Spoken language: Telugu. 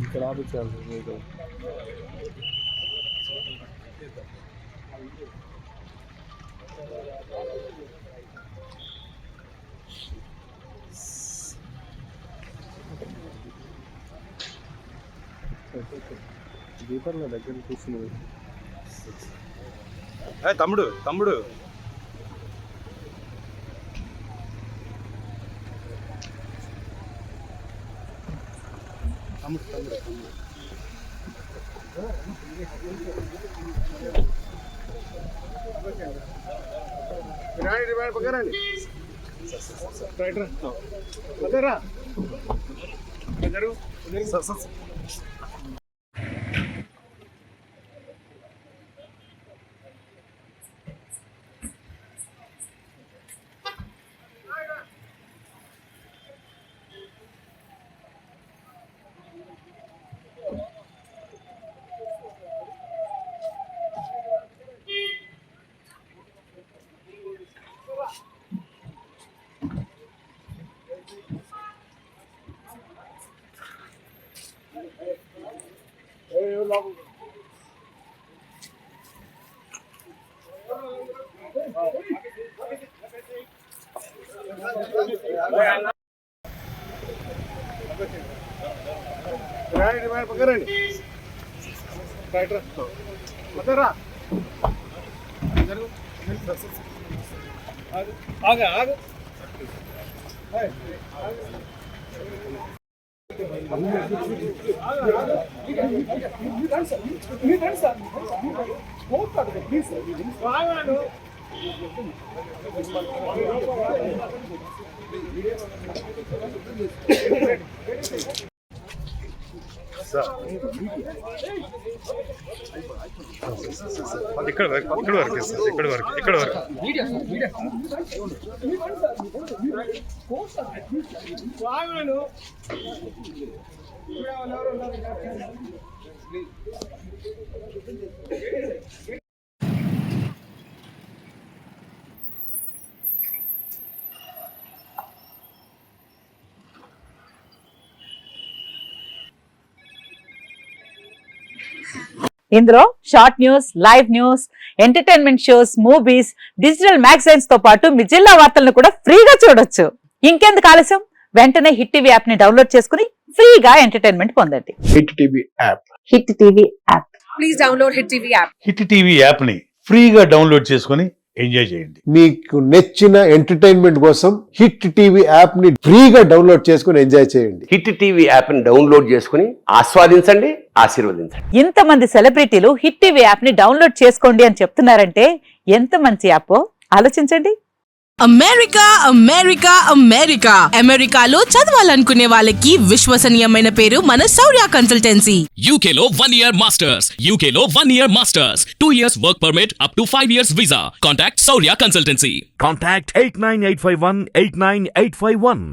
ఇక్కడ ఆపించాలి మీకు. దీపర్ల దగ్గర కూర్చున్నది. తమ్ముడు తమ్ముడు తమ్ముడు తమ్ముడు రాణి పక్కరాని రా పక్కరండి ఆగా ఆగా ఇక్కడ వరకు ఇక్కడ వరకు ఇందులో short news, live news, entertainment shows, movies, digital magazines తో పాటు మీ జిల్లా వార్తలను కూడా ఫ్రీగా చూడొచ్చు. ఇంకెందుకు ఆలస్యం, వెంటనే హిట్ టీవీ యాప్ ని డౌన్లోడ్ చేసుకుని ఫ్రీగా ఎంటర్టైన్మెంట్ పొందండి. Hit TV app. Hit TV app. Please download hit TV app. Hit TV app ని ఫ్రీగా డౌన్లోడ్ చేసుకుని ఎంజాయ్ చేయండి. మీకు నచ్చిన ఎంటర్టైన్మెంట్ కోసం హిట్ టీవీ యాప్ ని ఫ్రీగా డౌన్లోడ్ చేసుకుని ఎంజాయ్ చేయండి. హిట్ టీవీ యాప్ ని డౌన్లోడ్ చేసుకుని ఆస్వాదించండి, ఆశీర్వదించండి. ఇంతమంది సెలబ్రిటీలు హిట్ టీవీ యాప్ ని డౌన్లోడ్ చేసుకోండి అని చెప్తున్నారంటే ఎంత మంచి యాప్ ఆలోచించండి. అమెరికా అమెరికా అమెరికా అమెరికాలో చదవాలనుకునే వాళ్ళకి విశ్వసనీయమైన పేరు మన శౌర్య కన్సల్టెన్సీ. UK లో 1 year masters, UK లో 1 year masters, 2 years work permit up to 5 years visa. Contact Saurya Consultancy. Contact 89851 89851.